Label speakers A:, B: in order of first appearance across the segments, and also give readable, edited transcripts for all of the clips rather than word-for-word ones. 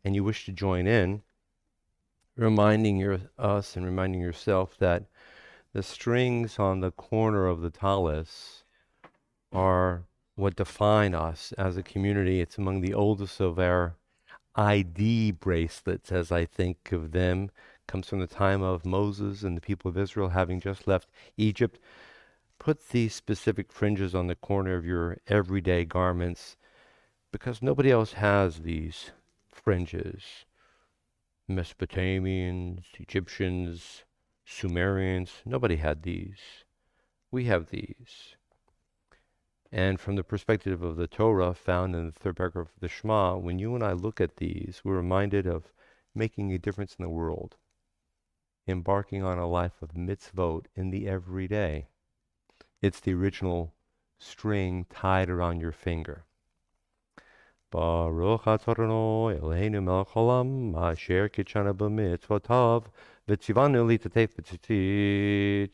A: and you wish to join in, reminding us and reminding yourself that the strings on the corner of the tallis are what define us as a community. It's among the oldest of our ID bracelets, as I think of them. Comes from the time of Moses and the people of Israel having just left Egypt. Put these specific fringes on the corner of your everyday garments because nobody else has these fringes. Mesopotamians, Egyptians, Sumerians, nobody had these. We have these. And from the perspective of the Torah found in the third paragraph of the Shema, when you and I look at these, we're reminded of making a difference in the world, embarking on a life of mitzvot in the everyday. It's the original string tied around your finger. Baruch Atorno Eloheinu melech haolam asher kitshana b'mitzvotav v'tzivanu litatef b'tzitzit.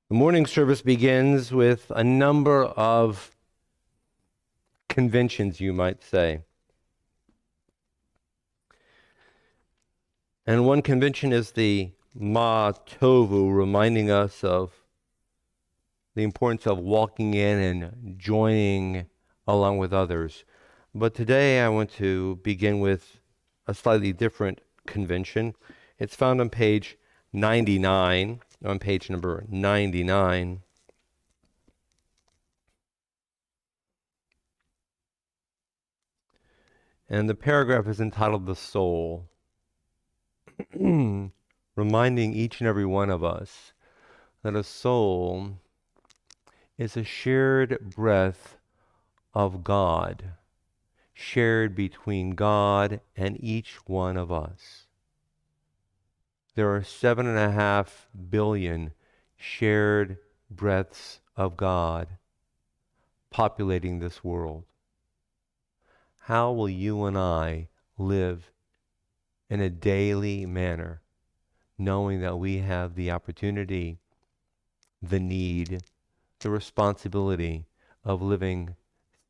A: The morning service begins with a number of conventions, you might say. And one convention is the Ma Tovu, reminding us of the importance of walking in and joining along with others. But today I want to begin with a slightly different convention. It's found on page 99, on page number 99. And the paragraph is entitled The Soul, reminding each and every one of us that a soul is a shared breath of God, shared between God and each one of us. There are 7.5 billion shared breaths of God populating this world. How will you and I live in a daily manner, knowing that we have the opportunity, the need, the responsibility of living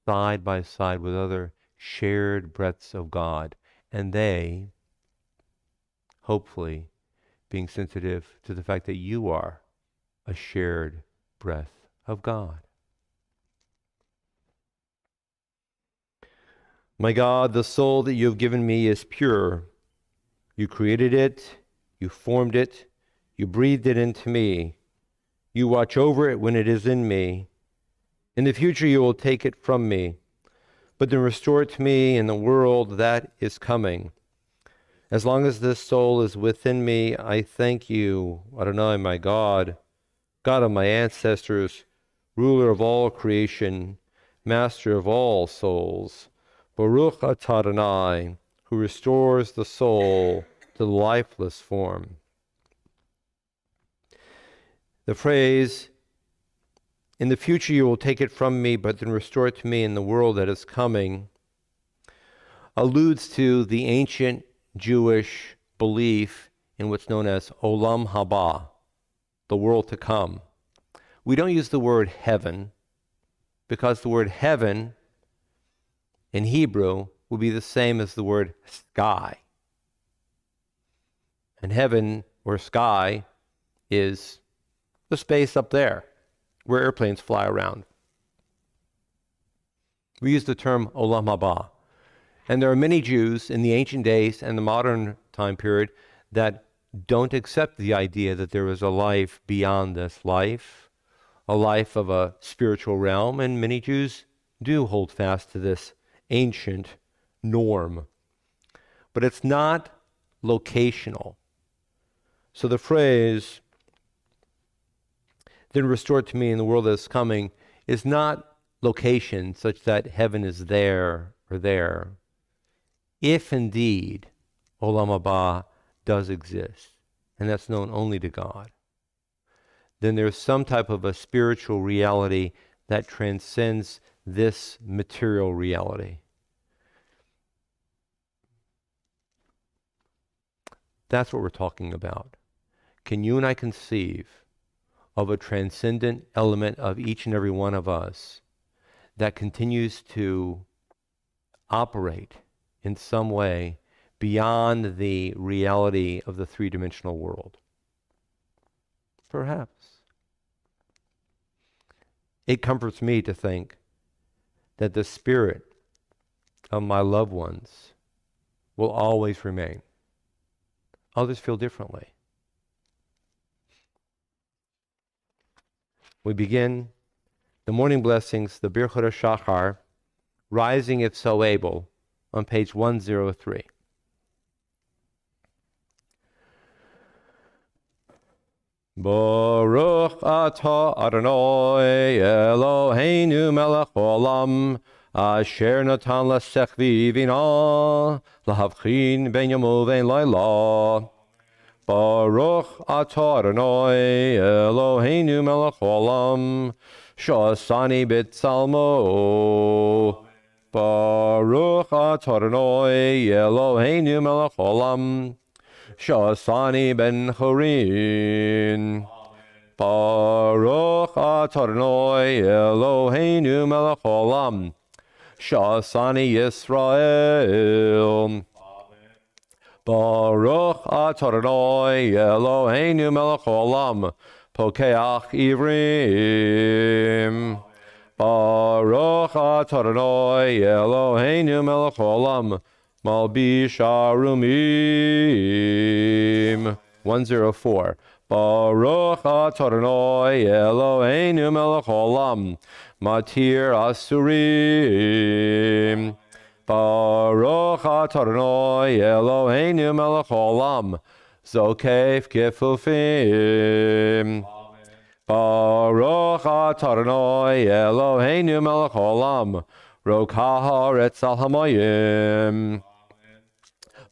A: side by side with other shared breaths of God, and they, hopefully, being sensitive to the fact that you are a shared breath of God. My God, the soul that you have given me is pure. You created it, you formed it, you breathed it into me. You watch over it when it is in me. In the future you will take it from me, but then restore it to me in the world that is coming. As long as this soul is within me, I thank you, Adonai, my God, God of my ancestors, ruler of all creation, master of all souls. Baruch atah Adonai, who restores the soul to the lifeless form. The phrase, in the future you will take it from me, but then restore it to me in the world that is coming, alludes to the ancient Jewish belief in what's known as Olam Haba, the world to come. We don't use the word heaven because the word heaven in Hebrew would be the same as the word sky. And heaven or sky is the space up there where airplanes fly around. We use the term Olam Haba. And there are many Jews in the ancient days and the modern time period that don't accept the idea that there is a life beyond this life, a life of a spiritual realm, and many Jews do hold fast to this ancient norm. But it's not locational. So the phrase, then restored to me in the world that is coming, is not location such that heaven is there or there. If indeed Olam Haba does exist, and that's known only to God, then there's some type of a spiritual reality that transcends this material reality. That's what we're talking about. Can you and I conceive of a transcendent element of each and every one of us that continues to operate in some way beyond the reality of the three-dimensional world? Perhaps. It comforts me to think that the spirit of my loved ones will always remain. Others feel differently. We begin the morning blessings, the Birchot HaShachar, rising if so able, on page 103. Baruch atah Adonai Eloheinu melech olam, asher natan lasech v'ivina, lahavchin ben yomu ve'en laila. Baruch atah Adonai Eloheinu melech olam, sha'asani b'tzalmo. Baruch atah Adonai Eloheinu melech olam, sha'asani ben chorin. Baruch atah Adonai Eloheinu melech olam, sha'asani Yisrael. Baruch atah Adonai Eloheinu melech olam, pokeach ivrim. Baruch atah Adonai Eloheinu melech olam, malbish arumim. 104. Baruch atah Adonai Eloheinu melech olam, matir asurim. Baruch atah Adonai Eloheinu melech olam, zokef kefufim. Baruch atah Adonai Eloheinu melech olam, rokah haaretz al hamayim.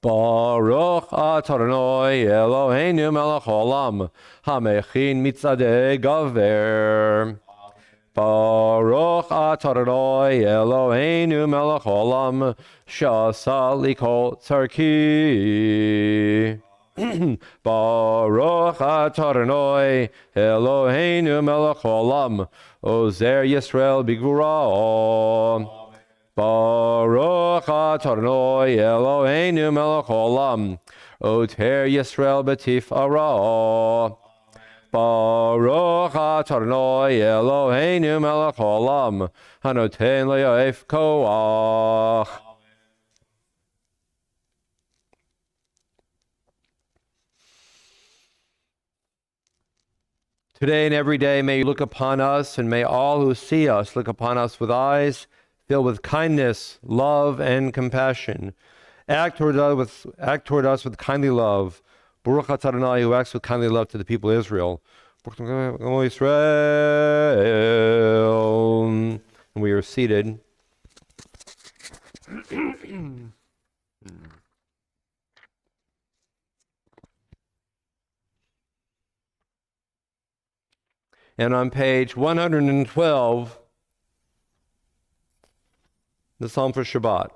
A: Baruch atah Adonai Eloheinu melech olam, hamechin mitzadei gaver. Baruch atah Adonai Eloheinu melech olam, sha'asa likol tzarki. Baruch atah Adonai Eloheinu melech olam, ozer Yisrael bigvura. Baruch atah Adonai Eloheinu melech olam, oter Yisrael b'tifara. Baruch atah Adonai Eloheinu melech olam, hanoten le'of koach. Today and every day may you look upon us, and may all who see us look upon us with eyes filled with kindness, love, and compassion. Act toward us with kindly love. Baruch atah Adonai, who acts with kindly love to the people of Israel. Baruch atah Israel. And we are seated. And on page 112, the Psalm for Shabbat.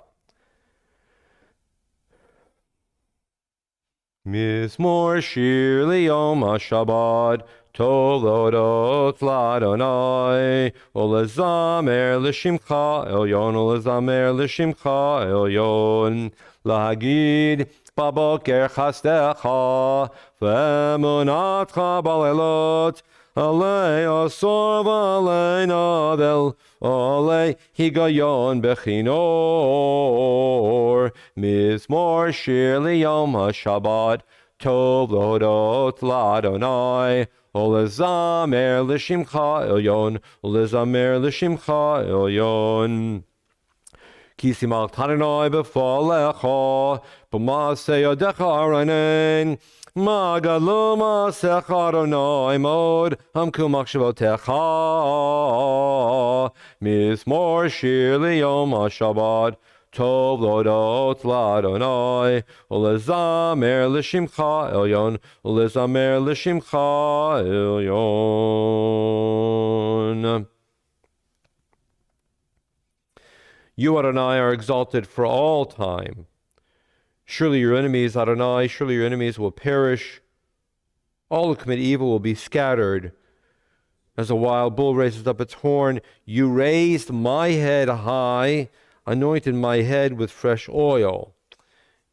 A: Mizmor shir liyom HaShabbat, toldot l'Adonai, ulezamer l'shimcha elyon, ulezamer l'shimcha elyon, lahagid baboker chasdecha, v'emunatcha balelot, alei asor v'alei navel, alei higayon bechinor. Mizmor shir liyom HaShabbat, tov lodot l'Adonai, ulezamer l'shimcha elyon, ulezamer l'shimcha elyon. Ki simach Adonai b'falecha, b'masei yodecha aranen, Magalu masech Adonai mod, hamku machshavotecha. Mizmor shir liyom HaShabbat, tov lodot l'Adonai, ulezamer l'shimcha elyon, ulezamer l'shimcha elyon. You, Adonai, are exalted for all time. Surely your enemies, Adonai, surely your enemies will perish. All who commit evil will be scattered. As a wild bull raises up its horn, you raised my head high, anointed my head with fresh oil.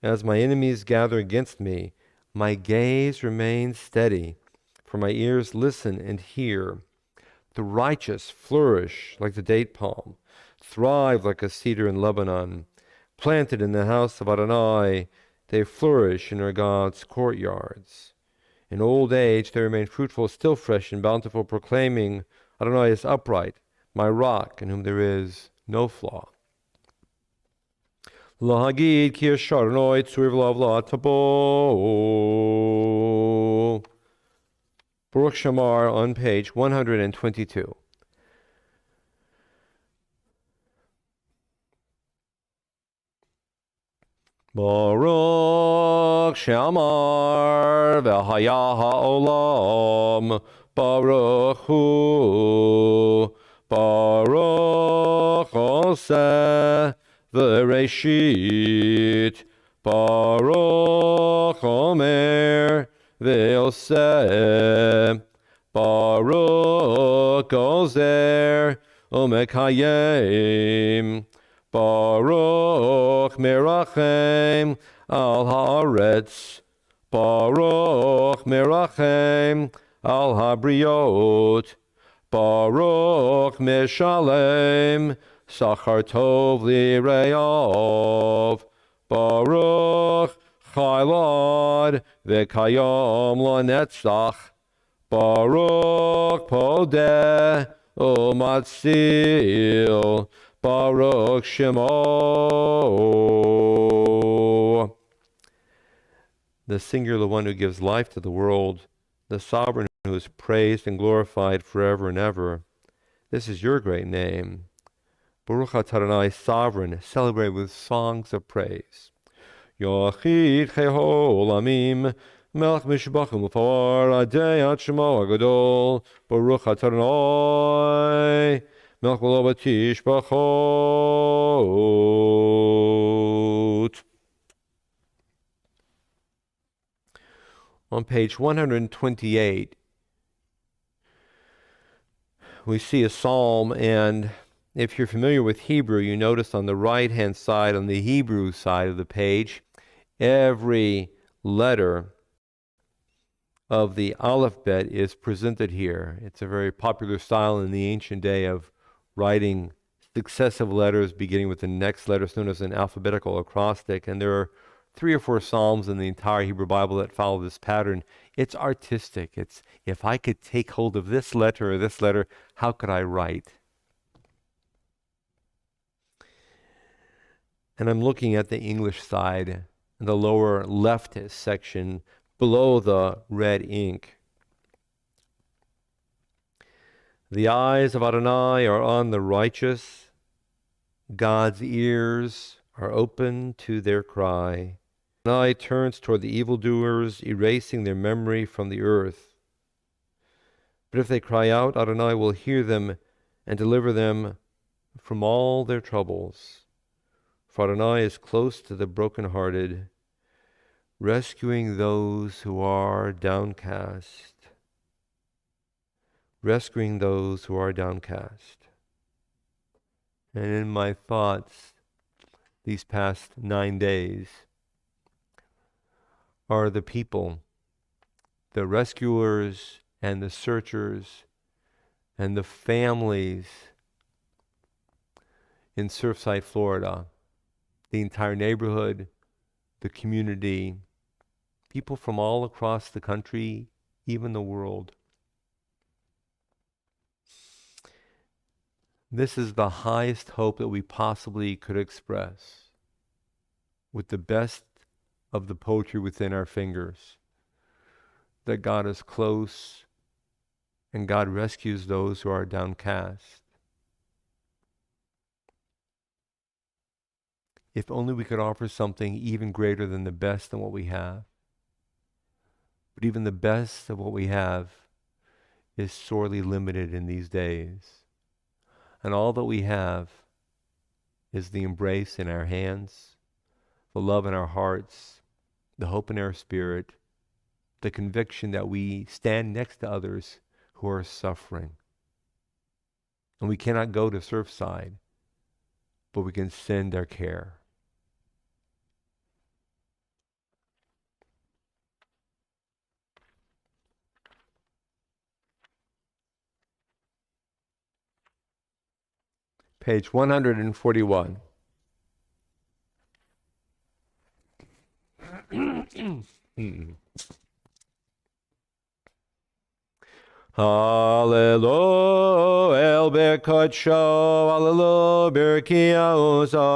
A: As my enemies gather against me, my gaze remains steady, for my ears listen and hear. The righteous flourish like the date palm, thrive like a cedar in Lebanon. Planted in the house of Adonai, they flourish in their God's courtyards. In old age they remain fruitful, still fresh and bountiful, proclaiming, Adonai is upright, my rock, in whom there is no flaw. Lahagid ki Adonai tzur v'lav la'tabo. Baruch Shamar on page 122. Baruch Shamar v'haya ha'olam Baruch hu Baruch oseh v'reshit Baruch omer v'oseh Baruch ozer umekayim Baruch merachem al haaretz Baruch merachem al habriot Baruch meshalem sachar tov lireov Baruch chaylad v'kayom lanetzach Baruch podeh umatzil Baruch Shemo. The singular one who gives life to the world, the sovereign who is praised and glorified forever and ever. This is your great name. Baruch atah Adonai, sovereign, celebrated with songs of praise. Yochid cheho olamim, melech mishbachim ufar, adei ad shemo agadol, Baruch atah Adonai, melech v'lo b'tishbachot. On page 128, we see a psalm, and if you're familiar with Hebrew, you notice on the right-hand side, on the Hebrew side of the page, every letter of the alphabet is presented here. It's a very popular style in the ancient day of writing successive letters beginning with the next letter. It's known as an alphabetical acrostic, and there are 3 or 4 psalms in the entire Hebrew Bible that follow this pattern. It's artistic. It's, if I could take hold of this letter or this letter, how could I write? And I'm looking at the English side, in the lower left section, below the red ink. The eyes of Adonai are on the righteous. God's ears are open to their cry. Adonai turns toward the evildoers, erasing their memory from the earth. But if they cry out, Adonai will hear them and deliver them from all their troubles. For Adonai is close to the brokenhearted, rescuing those who are downcast. Rescuing those who are downcast. And in my thoughts, these past 9 days, are the people, the rescuers and the searchers and the families in Surfside, Florida, the entire neighborhood, the community, people from all across the country, even the world. This is the highest hope that we possibly could express, with the best of the poetry within our fingers, that God is close and God rescues those who are downcast. If only we could offer something even greater than the best than what we have. But even the best of what we have is sorely limited in these days. And all that we have is the embrace in our hands, the love in our hearts, the hope in our spirit, the conviction that we stand next to others who are suffering. And we cannot go to Surfside, but we can send our care. Page 141. Hallelujah, El Bekodsho, Hallelujah, Birkiauso,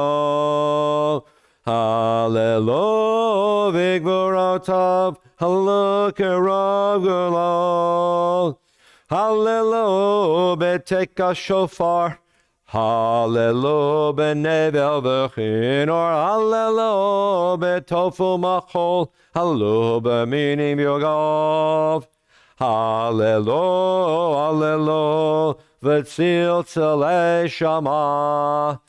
A: Hallelujah, Vigvorotav, Hallelujah, Kerav Gulal, Hallelujah, Beteka Shofar, Hallelujah, Benevel V'chinor, Hallelujah, Betofu Machol, Hallelujah, Beminim Yogav, Hallelujah, Hallelujah, V'tzil Tzalei Shama.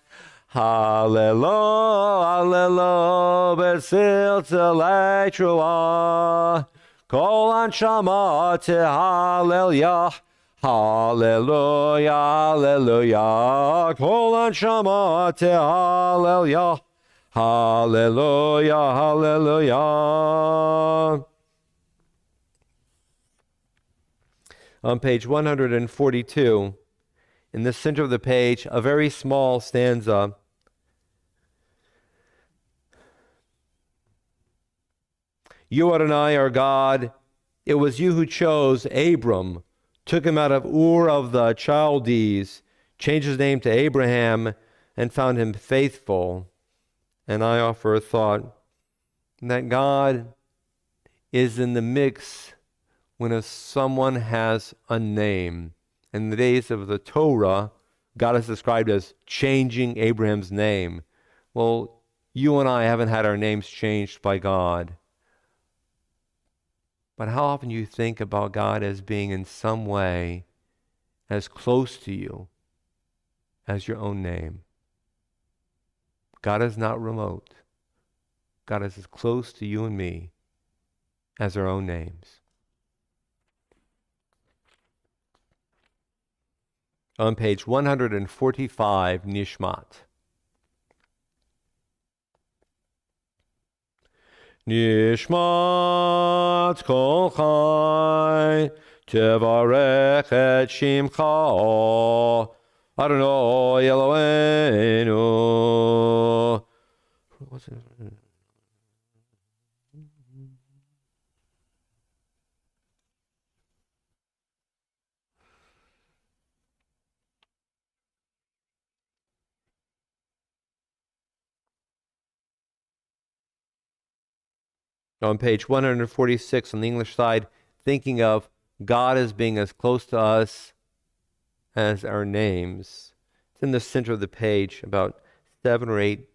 A: Hallelujah, Hallelujah, V'tzil Tzalei Trua. Kol Anshama Hallelujah, Hallelujah, Hallelujah. Kol Anshama Hallelujah, Hallelujah, Hallelujah. On page 142, in the center of the page, a very small stanza. You, Adonai, are God. It was you who chose Abram, took him out of Ur of the Chaldees, changed his name to Abraham, and found him faithful. And I offer a thought that God is in the mix when someone has a name. In the days of the Torah, God is described as changing Abraham's name. Well, you and I haven't had our names changed by God. But how often do you think about God as being in some way as close to you as your own name? God is not remote. God is as close to you and me as our own names. On page 145, Nishmat. Nishmat kol chai, tevarech et shimcha, Adonai Eloheinu. What's it? On page 146 on the English side, thinking of God as being as close to us as our names. It's in the center of the page, about 7 or 8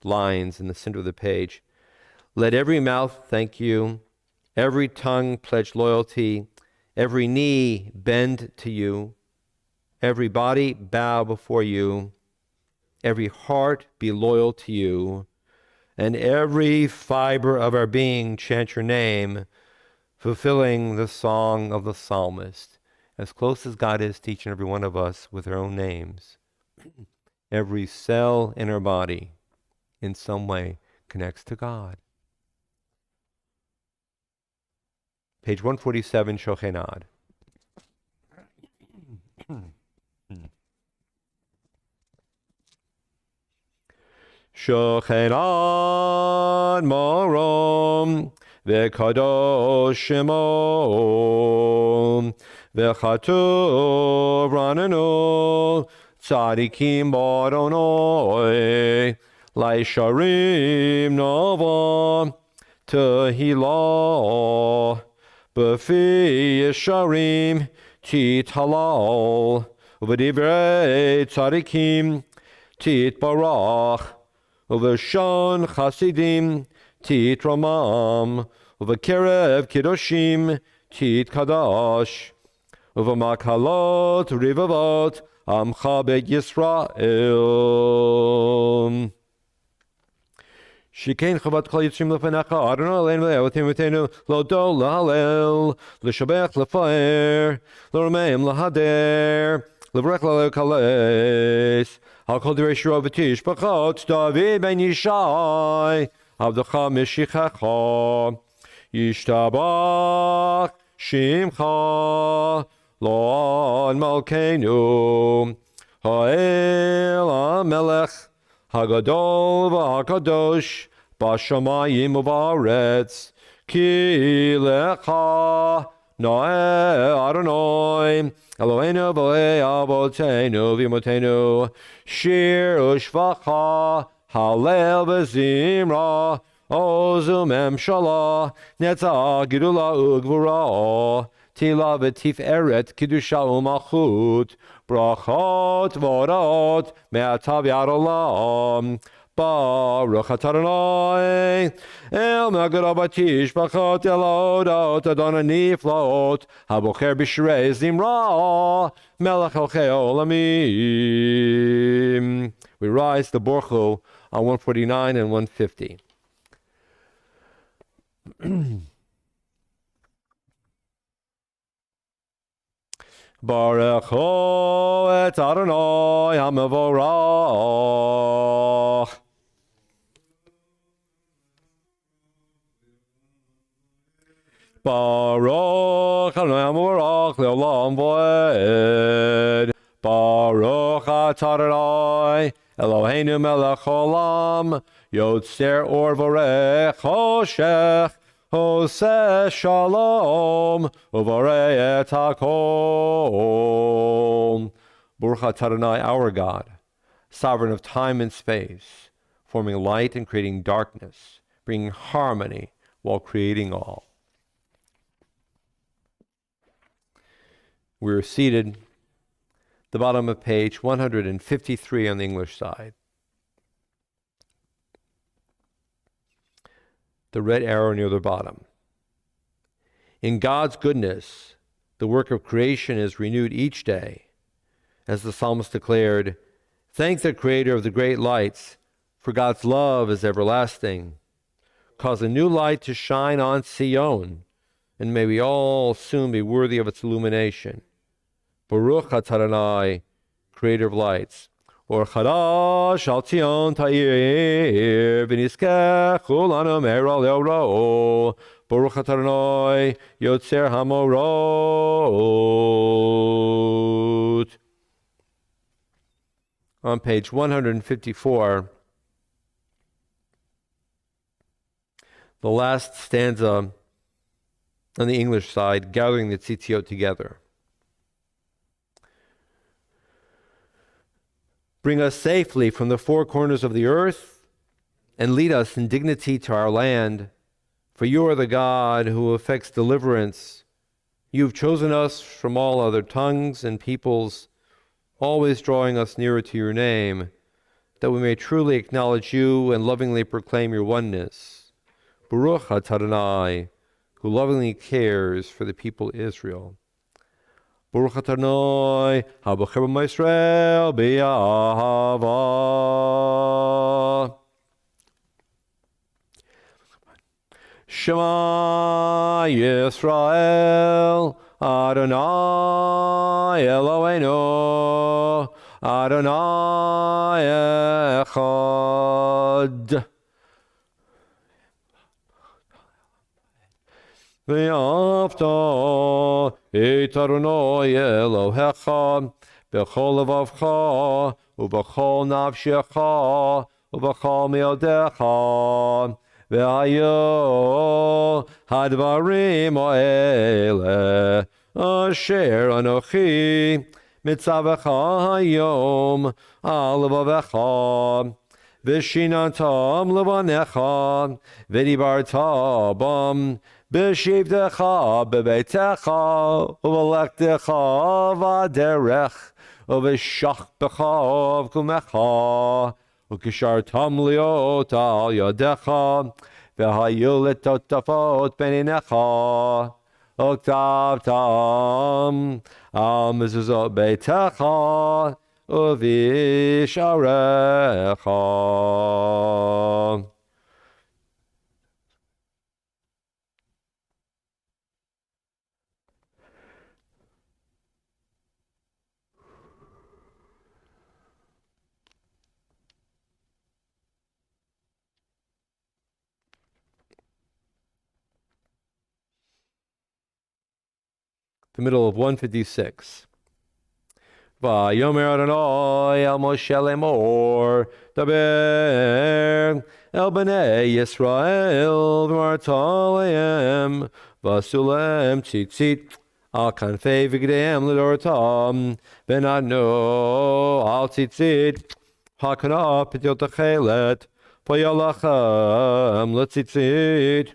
A: lines in the center of the page. Let every mouth thank you, every tongue pledge loyalty, every knee bend to you, every body bow before you, every heart be loyal to you, and every fiber of our being chant your name, fulfilling the song of the psalmist. As close as God is to each and every one of us with our own names, every cell in our body in some way connects to God. Page 147, Shochenad. Shochenad morom v'kadosh shemo v'chatuv ranenu tzadikim baronoi laisharim nova tehillah b'fi yesharim tithalal v'divrei tzadikim titbarach Uv'shon chasidim tit ramam, uv'kerev kiddushim tit kadash, uv'makalot rivavot amcha be'Yisrael.
B: Shikein Chabad Kol Yitzrim Lefanecha Adonai Aleinu V'Elotim V'Teinu Lo Do L'Halel L'Shabech L'Faer L'Romeim L'Hader L'Vrech L'Kales Al Kol Direi Shiro V'Tish B'Chot David Ben Yishai Avdecha Mishichecha Yishtabach Shimcha Lo Ad Malkeinu Ha'el HaMelech Hagadol v'Hakadosh b'Shamayim u'Ba'aretz Ki lecha Noeh Adonai Eloheinu v'Elei Avotenu v'Imotenu Shir u'Shvacha Halel v'Zimra Ozu Memshala Netzah Gidula u'Gvura Tila v'Tiferet Kedusha u'Malchut Brachot v'orot me'atav yad olam Baruch atah Adonai El me'agad abatish Brachot elodot Adonai niflaot Habocher b'shirei zimra Melech elchei olamim. We rise the Borchu on 149 and 150. Baruch Hu et Adonai HaMevorach. Baruch Adonai HaMevorach Le'olam Voed. Baruch atah Adonai Eloheinu melech olam Yotzer or vorech choshech Hoseh shalom uvarei et hakol. Baruch atah Adonai, our God, sovereign of time and space, forming light and creating darkness, bringing harmony while creating all. We're seated at the bottom of page 153 on the English side. The red arrow near the bottom. In God's goodness, the work of creation is renewed each day. As the psalmist declared, thank the Creator of the great lights, for God's love is everlasting. Cause a new light to shine on Sion, and may we all soon be worthy of its illumination. Baruch atah Adonai, Creator of lights. Or chadash al Tzion ta'ir v'niskech kulanu me'er al le'oro Baruch atah Adonai Yotzer hamorot. On page 154, the last stanza on the English side, gathering the tzitziot together. Bring us safely from the four corners of the earth, and lead us in dignity to our land. For you are the God who effects deliverance. You have chosen us from all other tongues and peoples, always drawing us nearer to your name, that we may truly acknowledge you and lovingly proclaim your oneness. Baruch atah Adonai, who lovingly cares for the people Israel. Baruch atah Adonai, habocher b'mo Yisrael b'ahava. Shema Yisrael, Adonai Eloheinu, Adonai echad. V'yavta et Adonai Elohecha b'chol levavcha u'b'chol nafshecha u'b'chol me'odecha v'hayo hadvarim ha'ele asher anochi mitzavecha hayom al levavecha v'shinantam levanecha v'dibarta bam B'shivtecha b'beitecha u'v'lektecha v'aderech u'v'shachbecha v'kumecha u'kishartam liot al yadecha v'hayu letotafot beninecha u'ktavtam al mezuzot beitecha u'v'isharecha. the middle of 156. Vayomer Adonai el Moshe lemor, daber el bnei Yisrael v'marta lehem, vasulem tzitzit al kanfei v'gdeim l'dorotam, v'nadno al tzitzit hakana p'tiot achelet, v'yalachem l'tzitzit,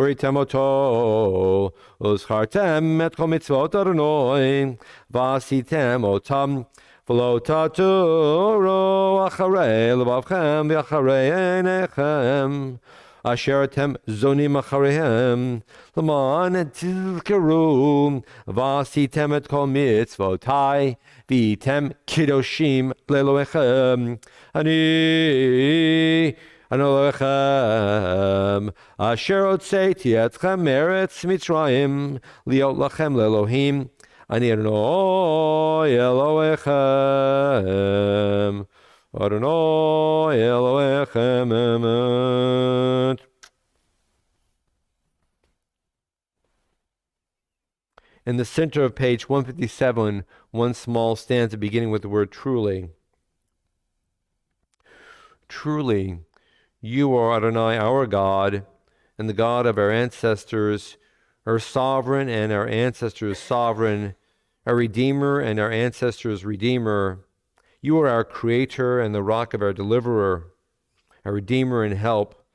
B: Uritem oto, uschartem et kol mitzvot Adonai, vasitem otam, v'lo taturo acharei levavchem v'acharei einechem, asher atem zonim achareihem, l'man tizkeru, vasitem et kol mitzvotai, v'item kiddoshim le'elohechem, ani Elohechem, asher otzeiti etchem eretz Mitzrayim, liot lachem le'Elohim, ani Adonai Elohechem, Adonai Elohechem emet. In the center of page 157, one small stanza beginning with the word truly. Truly, you are Adonai, our God, and the God of our ancestors, our sovereign and our ancestors' sovereign, our Redeemer and our ancestors' Redeemer. You are our Creator and the rock of our deliverer, our Redeemer and help.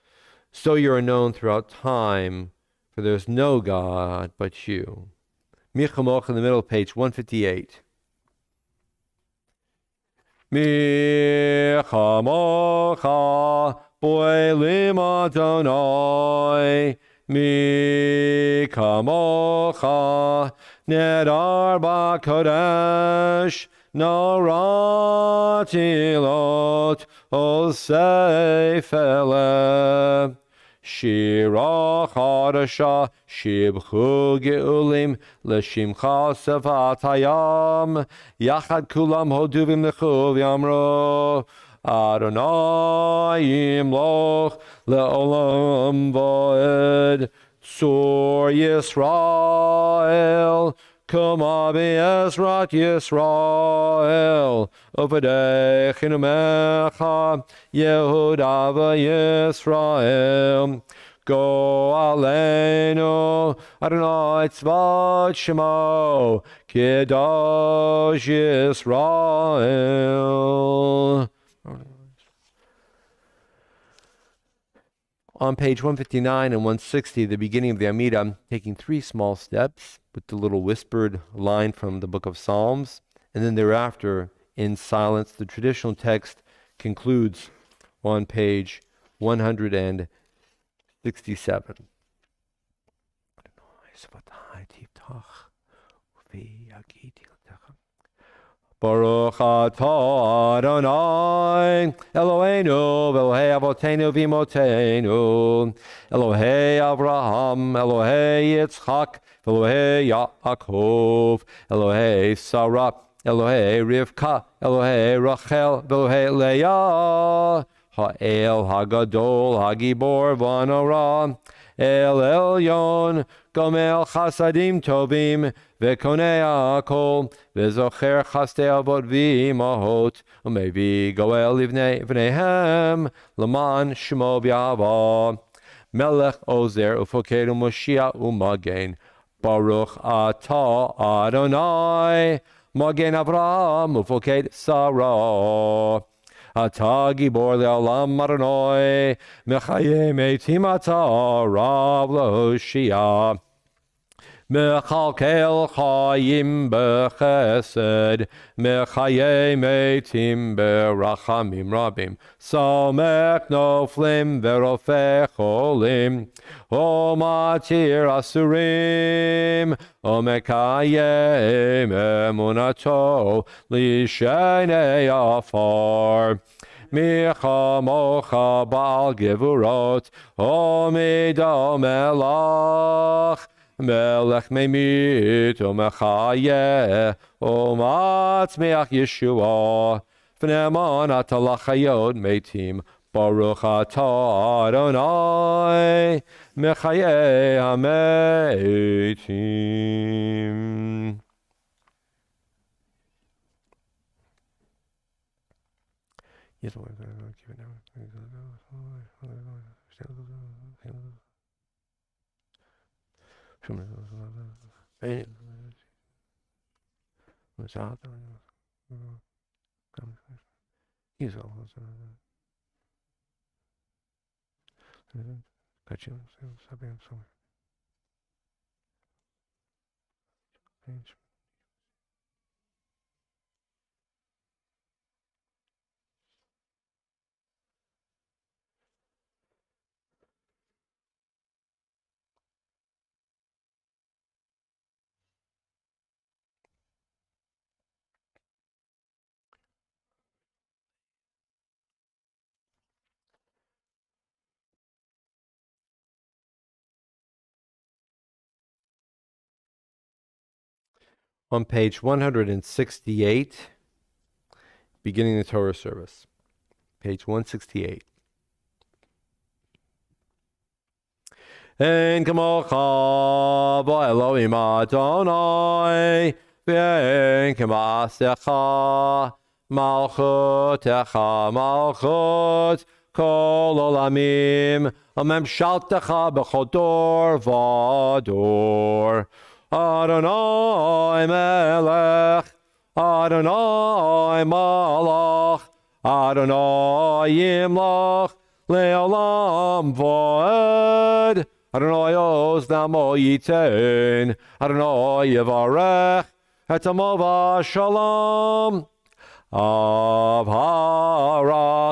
B: So you are known throughout time, for there is no God but you. Michamoch in the middle of page 158. Michamocha Boilim Adonai, mi kamocha, nedar b'kodesh, narati lot, osef ele. Shira chadasha, shibchu geulim, l'shimcha sevat hayam, yachad kulam hoduvim lechuv yamro, Adonai yimloch le'olam va'ed, Tzur Yisrael, Kama be'ezrat Yisrael, Uvadei chinumecha, Yehuda v'Yisrael, Go aleinu, Adonai tzvat shemo, Kedosh Yisrael. On page 159 and 160, the beginning of the Amidah, taking three small steps with the little whispered line from the book of Psalms, and then thereafter, in silence, the traditional text concludes on page 167. Baruch atah Adonai Eloheinu Elohei Avotenu v'Imotenu Elohei Avraham Elohei Yitzchak Elohei Yaakov Elohei Sarah Elohei Rivka Elohei Rachel Elohei Leah Ha'el Hagadol Hagibor V'Anora El Elyon Gomel Chasadim Tovim Vekonei Akol Vezocher Chastei Avot V'Imahot Umevi Goel Livneihem Laman Shemo V'Yava Melech Ozer Ufoked Moshiach Umagen Baruch Atah Adonai Magen Avraham Ufoked Sarah Ata gibor le'olam Adonai, mechaye meitim ata rav le'hoshia. Mechalkel chayim b'chesed, mechaye meitim b'rachamim rabim. Somech noflim v'rofeh cholim, o matir asurim, o mekayem emunato lishenei afar. Micha mocha ba'al gevurot, o midam elach, Melech memit o mechayeh o matzmeach Yeshua v'ne'eman atalachayot meitim Baruch atah Adonai מחיי המתים. Yes, Lord. Keep it down. On page 168, beginning the Torah service. Page 168. En kamocha Elohim Adonai, ve'en kamasecha malchutecha malchut kol olamim, amemshaltecha b'chol dor v'dor. Adonai melech, Adonai malach, Adonai yimlach, le'olam voed. Adonai oz namo yitein, Adonai yevarech, etamo v'shalom. Av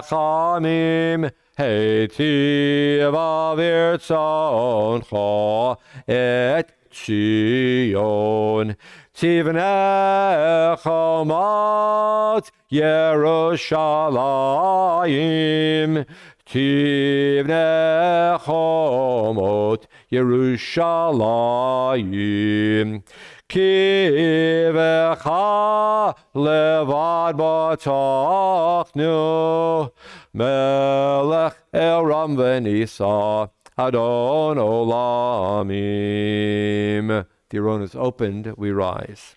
B: harachamim, heitiv avirtzoncha, et Zion, Tivnei mat Yerushalayim, Tivnei mot Yerushalayim, Kivecha levad batachnu, Melech Eram v'nisa, Adon olamim. The Aron is opened, we rise.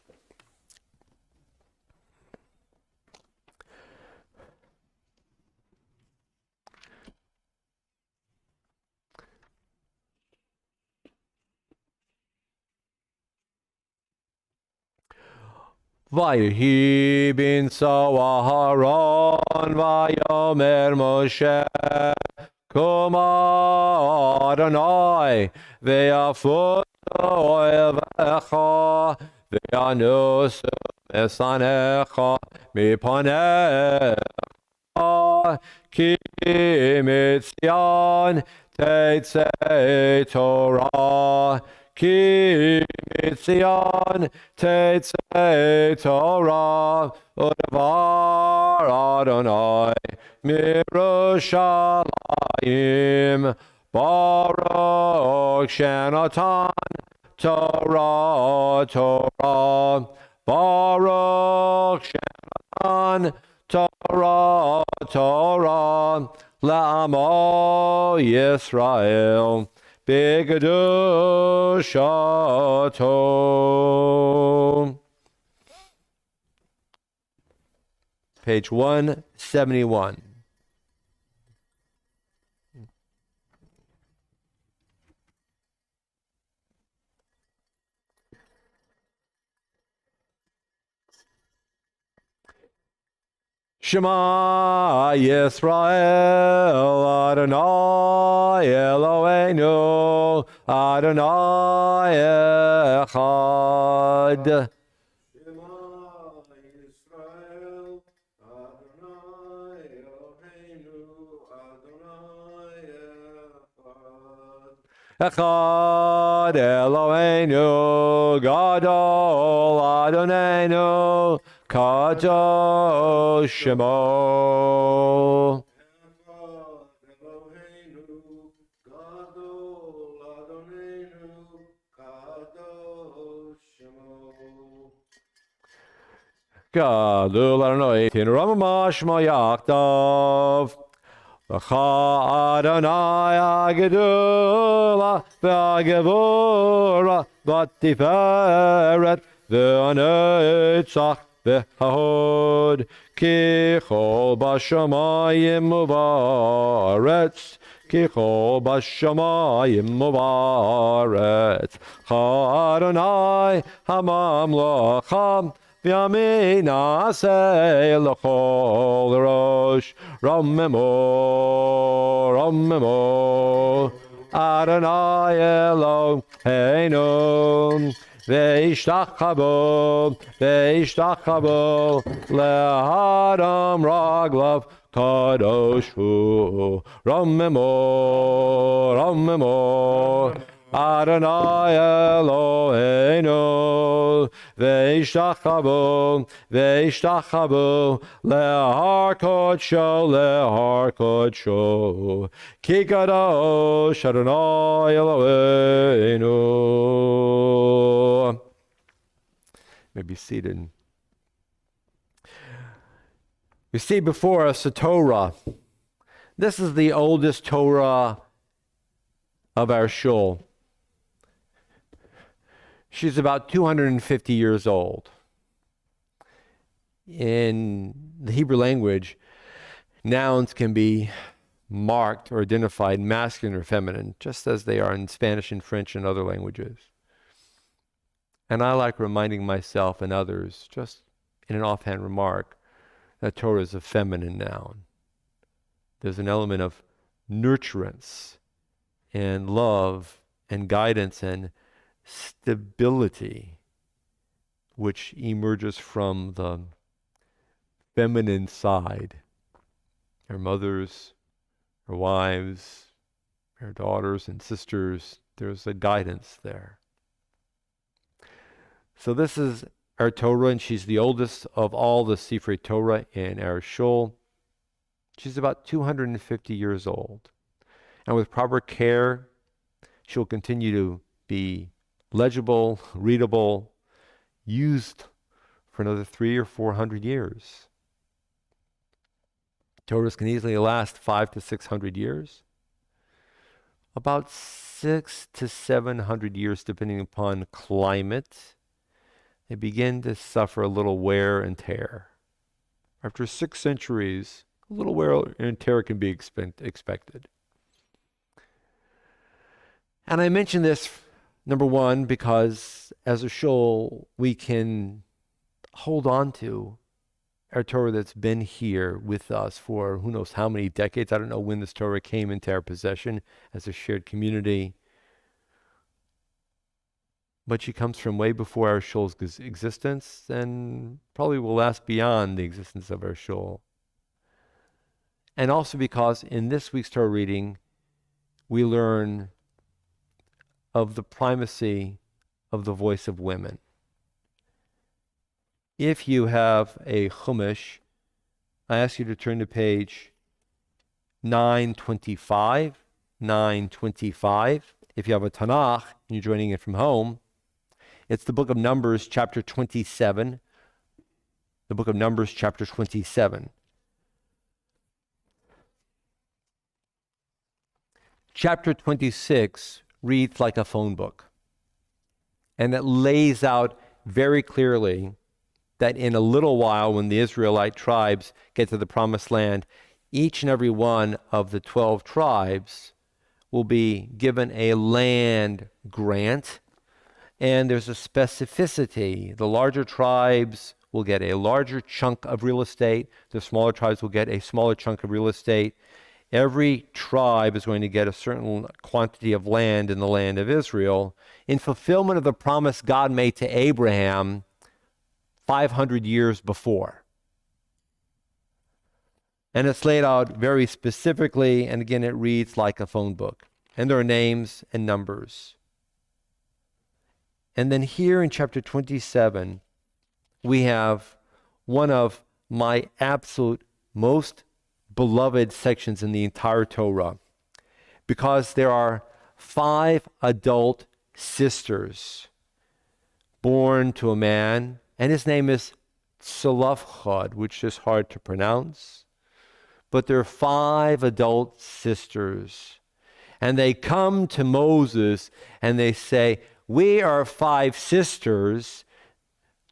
B: Vayhi bin Aharon vayomer Moshe Kuma Adonai ve'afut oevecha ve'anus mesanecha mipanecha ki mitzion tetzei Torah ki mitzion tetzei Torah u'devar Adonai mirushalayim Baruch Shenatan Torah Torah Baruch Shenatan Torah Torah La'amo Yisrael B'kedushato. Page 171. Shema Yisrael Adonai Eloheinu Adonai Echad.
C: Shema Yisrael Adonai Eloheinu Adonai Echad.
B: Echad Eloheinu Gadol Adonenu Kadosh Shemo.
C: Echad Eloheinu Gadol Adonenu Kadosh Shemo.
B: Gadol Adonai Tin Ramamash Mayachtav V'cha Adonai hagedula v'hagevura v'tiferet v'hanetzach v'hahod ki chol b'shamayim u'ba'aretz ki chol b'shamayim u'ba'aretz cha Adonai hamamlacha v'yamin aseh l'chol rosh Ramemo, Ramemo, Adonai Eloheinu, Ve'ishtachavo, Ve'ishtachavo, Le'adam Raglav Kadoshu, Ramemo, Ramemo, Adonai Eloheinu, Ve'ishtachavo, Ve'ishtachavo, Le'har Kodsho, Le'har Kodsho, Ki Kadosh Adonai Eloheinu. May be seated. We see before us the Torah. This is the oldest Torah of our shul. She's about 250 years old. In the Hebrew language, nouns can be marked or identified masculine or feminine, just as they are in Spanish and French and other languages. And I like reminding myself and others, just in an offhand remark, that Torah is a feminine noun. There's an element of nurturance and love and guidance and stability which emerges from the feminine side. Her mothers, her wives, her daughters and sisters, there's a guidance there. So this is our Torah, and she's the oldest of all the Sifrei Torah in our shul. She's about 250 years old. And with proper care, she'll continue to be legible, readable, used for another 300 or 400 years. Torahs can easily last 500 to 600 years. About 600 to 700 years, depending upon climate, they begin to suffer a little wear and tear. After 6 centuries, a little wear and tear can be expected. And I mention this, number one, because as a shul, we can hold on to our Torah that's been here with us for who knows how many decades. I don't know when this Torah came into our possession as a shared community. But she comes from way before our shul's existence and probably will last beyond the existence of our shul. And also because in this week's Torah reading, we learn of the primacy of the voice of women. If you have a Chumash, I ask you to turn to page 925. 925. If you have a Tanakh and you're joining it from home, it's the book of Numbers, chapter 27. The book of Numbers, chapter 27. Chapter 26 reads like a phone book. And it lays out very clearly that in a little while, when the Israelite tribes get to the promised land, each and every one of the 12 tribes will be given a land grant. And there's a specificity. The larger tribes will get a larger chunk of real estate. The smaller tribes will get a smaller chunk of real estate. Every tribe is going to get a certain quantity of land in the land of Israel in fulfillment of the promise God made to Abraham 500 years before. And it's laid out very specifically, and again, it reads like a phone book. And there are names and numbers. And then here in chapter 27, we have one of my absolute most beloved sections in the entire Torah, because there are 5 adult sisters born to a man, and his name is Tzolofchad, which is hard to pronounce. but they're 5 adult sisters. And they come to Moses and they say, we are 5 sisters.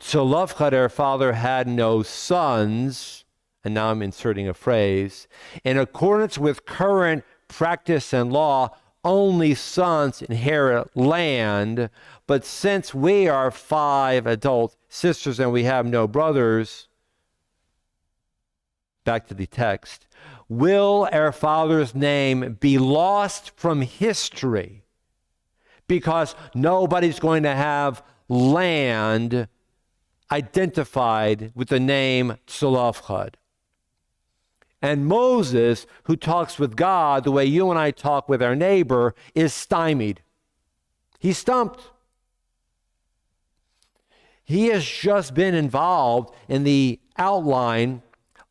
B: Zelophehad, our father, had no sons. And now I'm inserting a phrase. In accordance with current practice and law, only sons inherit land. But since we are 5 adult sisters and we have no brothers, back to the text, will our father's name be lost from history because nobody's going to have land identified with the name Zelophehad? And Moses, who talks with God the way you and I talk with our neighbor, is stymied. He's stumped. He has just been involved in the outline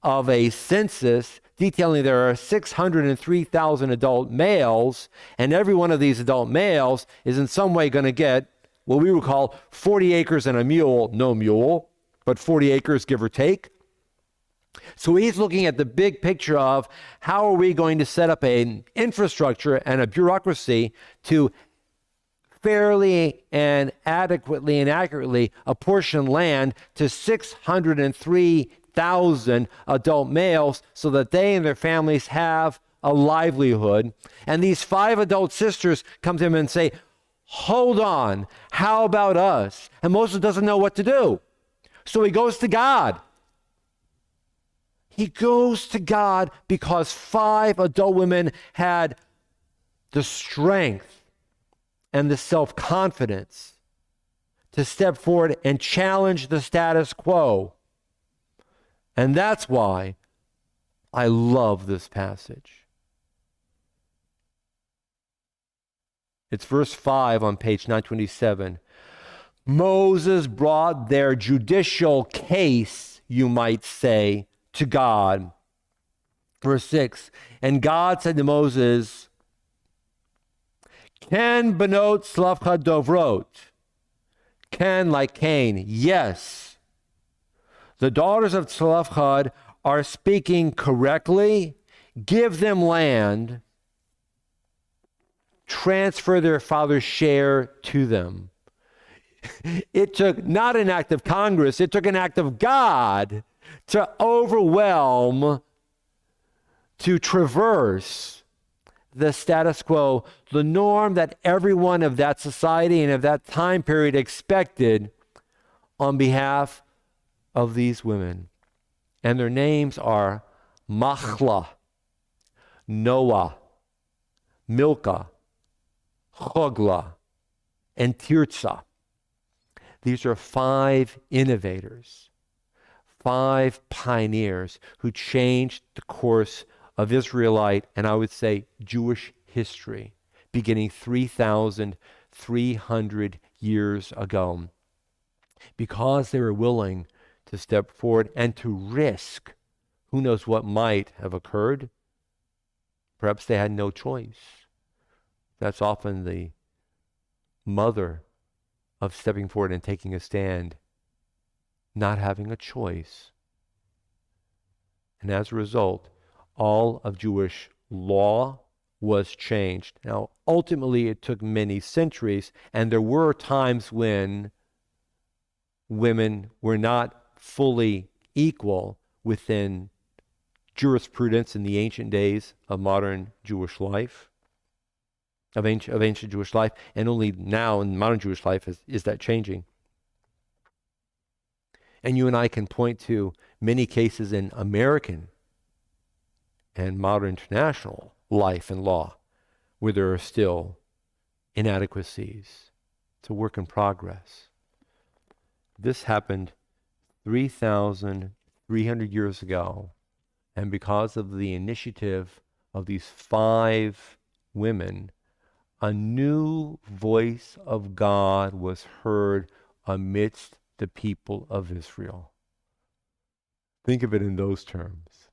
B: of a census detailing there are 603,000 adult males, and every one of these adult males is in some way going to get what we would call 40 acres and a mule, no mule, but 40 acres give or take. So he's looking at the big picture of how are we going to set up an infrastructure and a bureaucracy to fairly and adequately and accurately apportion land to 603,000 adult males so that they and their families have a livelihood. And these 5 adult sisters come to him and say, hold on, how about us? And Moses doesn't know what to do. So he goes to God. He goes to God because 5 adult women had the strength and the self-confidence to step forward and challenge the status quo. And that's why I love this passage. It's verse 5 on page 927. Moses brought their judicial case, you might say, to God. Verse 6, and God said to Moses, Ken benot Zelophehad dovrot. Ken like Cain, yes. The daughters of Zelophehad are speaking correctly. Give them land. Transfer their father's share to them. It took not an act of Congress, it took an act of God to overwhelm, to traverse the status quo, the norm that everyone of that society and of that time period expected on behalf of these women. And their names are Machlah, Noah, Milcah, Choglah, and Tirzah. These are 5 innovators, 5 pioneers who changed the course of Israelite, and I would say Jewish history, beginning 3,300 years ago. Because they were willing to step forward and to risk, who knows what might have occurred. Perhaps they had no choice. That's often the mother of stepping forward and taking a stand, not having a choice. And as a result, all of Jewish law was changed. Now, ultimately, it took many centuries, and there were times when women were not fully equal within jurisprudence in the ancient days of modern Jewish life, of ancient Jewish life, and only now in modern Jewish life is that changing. And you and I can point to many cases in American and modern international life and law where there are still inadequacies. It's a work in progress. This happened 3,300 years ago, and because of the initiative of these 5 women, a new voice of God was heard amidst the people of Israel. Think of it in those terms.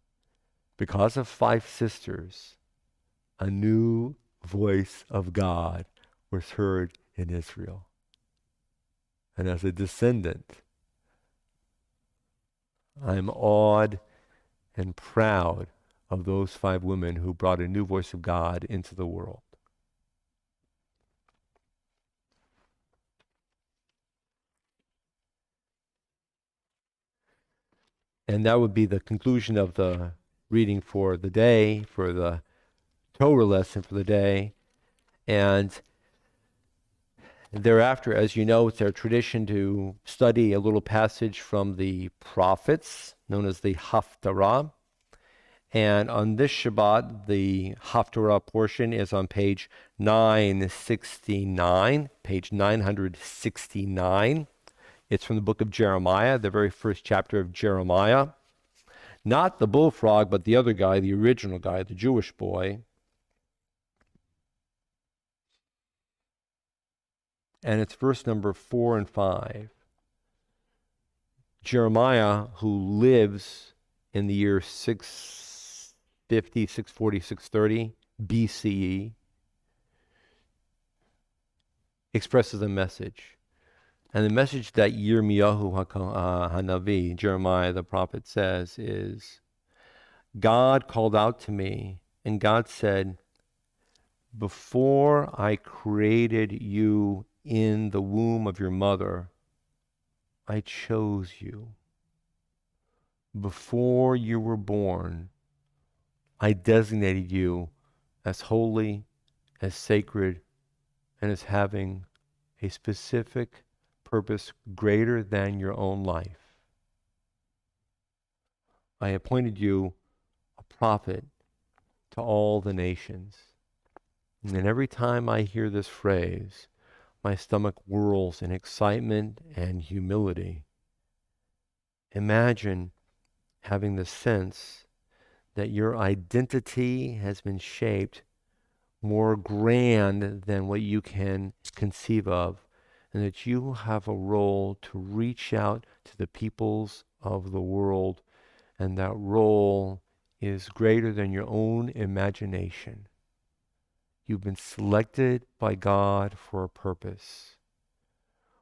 B: Because of 5 sisters, a new voice of God was heard in Israel. And as a descendant, I'm awed and proud
A: of those 5 women who brought a new voice of God into the world. And that would be the conclusion of the reading for the day, for the Torah lesson for the day. And thereafter, as you know, it's our tradition to study a little passage from the prophets, known as the Haftarah. And on this Shabbat, the Haftarah portion is on page 969, page 969. It's from the book of Jeremiah, the very first chapter of Jeremiah. Not the bullfrog, but the other guy, the original guy, the Jewish boy. And it's verse number 4 and 5. Jeremiah, who lives in the year 650, 640, 630 BCE, expresses a message. And the message that Yirmiyahu Hanavi, Jeremiah the prophet, says is, God called out to me, and God said, before I created you in the womb of your mother, I chose you. Before you were born, I designated you as holy, as sacred, and as having a specific purpose greater than your own life. I appointed you a prophet to all the nations. And every time I hear this phrase, my stomach whirls in excitement and humility. Imagine having the sense that your identity has been shaped more grand than what you can conceive of, and that you have a role to reach out to the peoples of the world, and that role is greater than your own imagination. You've been selected by God for a purpose.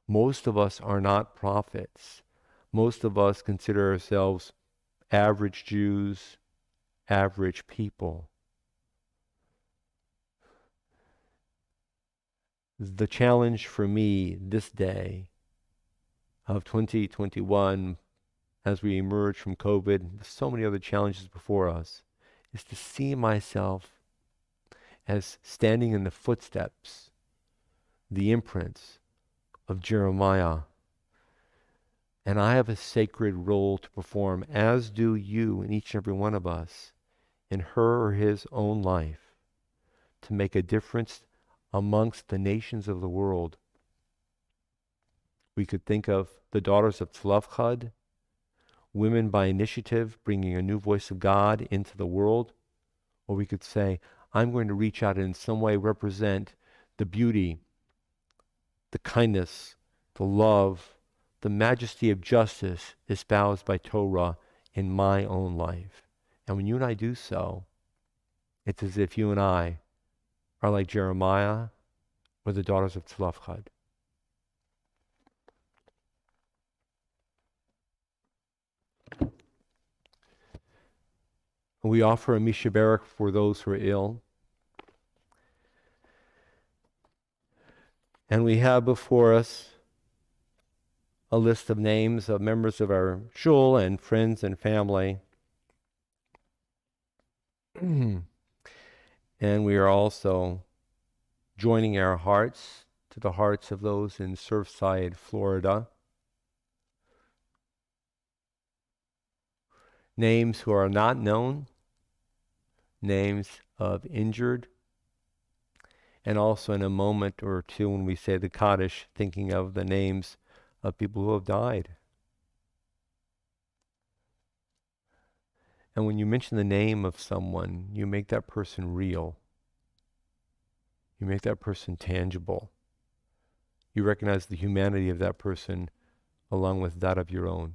A: Most of us are not prophets. Most of us consider ourselves average Jews, average people. The challenge for me this day of 2021, as we emerge from COVID, so many other challenges before us, is to see myself as standing in the footsteps, the imprints of Jeremiah. And I have a sacred role to perform, as do you and each and every one of us, in her or his own life, to make a difference amongst the nations of the world. We could think of the daughters of Tzlafchad, women by initiative bringing a new voice of God into the world. Or we could say, I'm going to reach out and in some way represent the beauty, the kindness, the love, the majesty of justice espoused by Torah in my own life. And when you and I do so, it's as if you and I are like Jeremiah or the daughters of Tzlafchad. We offer a Mishaberach for those who are ill. And we have before us a list of names of members of our shul and friends and family. And we are also joining our hearts to the hearts of those in Surfside, Florida. Names who are not known, names of injured, and also in a moment or two when we say the Kaddish, thinking of the names of people who have died. And when you mention the name of someone, you make that person real. You make that person tangible. You recognize the humanity of that person along with that of your own.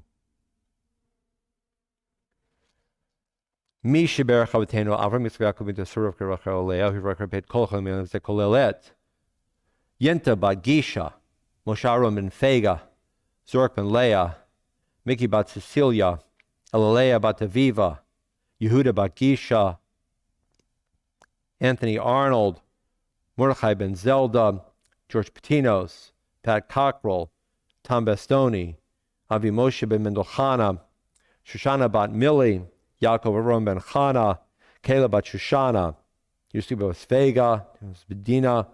A: Mi sheberach avotenu Avram Yitzchak Yaakov v'Yisrael v'Rachel Leah v'Rachel Peit Kol Chol Kolelet Yenta bat Gisha Moshe Aaron ben Fega Zork ben Leah Miki bat Cecilia Elalea bat Aviva
B: Yehuda Bakisha, Anthony Arnold, Mordechai Ben Zelda, George Patinos, Pat Cockrell, Tom Bastoni, Avi Moshe Ben Mendelchana, Shoshana Bat Mili, Yaakov Aron Ben Chana, Kayla Bat Shoshana, Yusuf Vega, Bedina,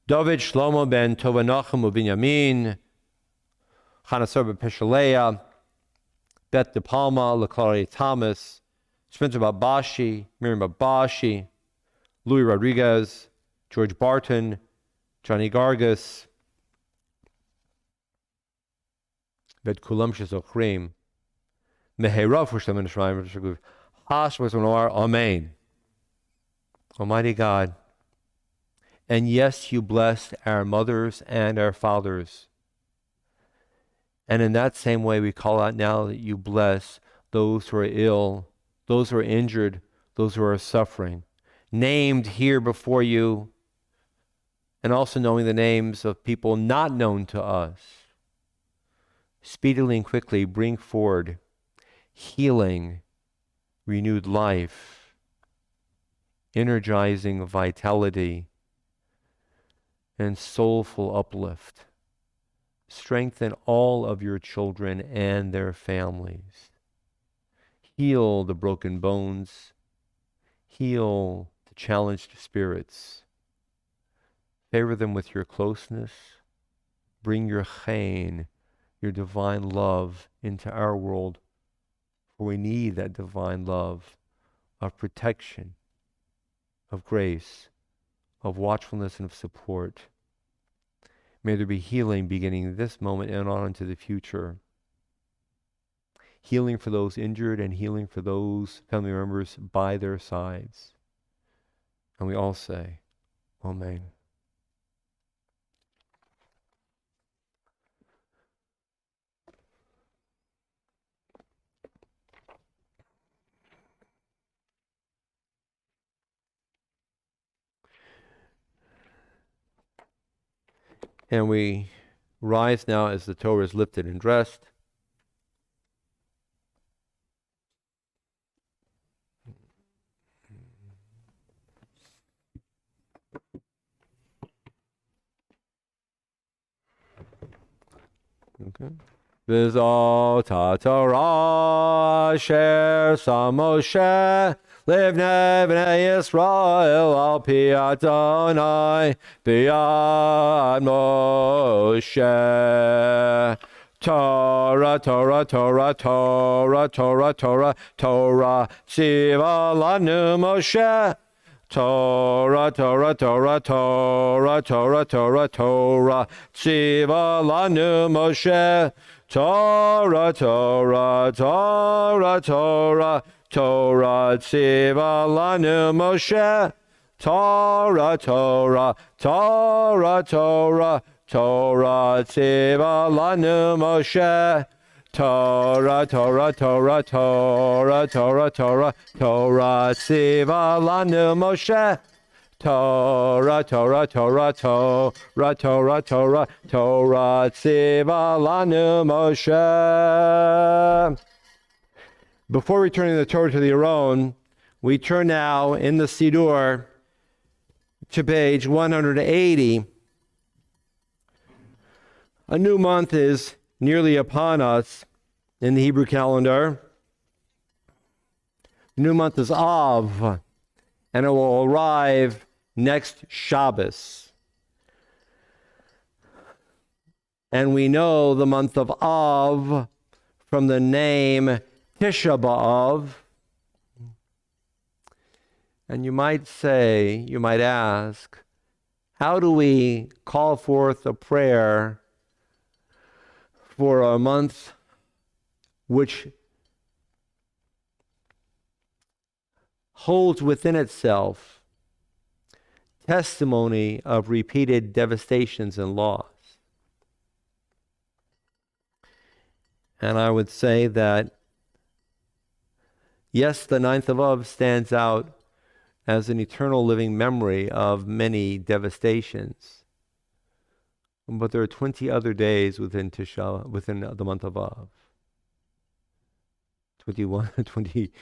B: David Shlomo Ben Tovanachim Uvinyamin, Chanasar Ben Peshalea, Beth De Palma, LaClaria Thomas, Spencer Babashi, Miriam Babashi, Louis Rodriguez, George Barton, Johnny Gargas, Bet Kulam Shezochrim, Meherav Hushlam and Shemaim, Hash Noir, Amen. Almighty God, and yes, you blessed our mothers and our fathers. And in that same way, we call out now that you bless those who are ill, those who are injured, those who are suffering, named here before you, and also knowing the names of people not known to us. Speedily and quickly bring forward healing, renewed life, energizing vitality, and soulful uplift. Strengthen all of your children and their families. Heal the broken bones. Heal the challenged spirits. Favor them with your closeness. Bring your chen, your divine love, into our world, for we need that divine love of protection, of grace, of watchfulness, and of support. May there be healing beginning this moment and on into the future. Healing for those injured and healing for those family members by their sides. And we all say, Amen. And we rise now as the Torah is lifted and dressed. Okay. V'zot Torah asher Moshe livnei bnei Yisrael al pi Adonai b'yad Moshe. Torah, Torah, Torah, Torah, Torah, Torah, Torah, tziva lanu Moshe. Torah, Torah, Torah, Torah, Torah, Torah, Torah, tziva lanu Moshe. Torah, Torah, Torah, Torah, Torah, tziva lanu Moshe. Torah, Torah, Torah, Torah, Torah, tziva lanu Moshe. Torah, Torah, Torah, Torah, Torah, Torah, Torah, tziva lanu Moshe. Torah, Torah, Torah, Torah, Torah, Torah, Torah, tziva lanu Moshe. Before returning the Torah to the Aron, we turn now in the Siddur to page 180. A new month is nearly upon us in the Hebrew calendar. The new month is Av, and it will arrive next Shabbos. And we know the month of Av from the name Tisha B'Av. And you might say, you might ask, how do we call forth a prayer for a month which holds within itself testimony of repeated devastations and loss? And I would say that, yes, the 9th of Av stands out as an eternal living memory of many devastations. But there are 20 other days within the month of Av. 21, 20,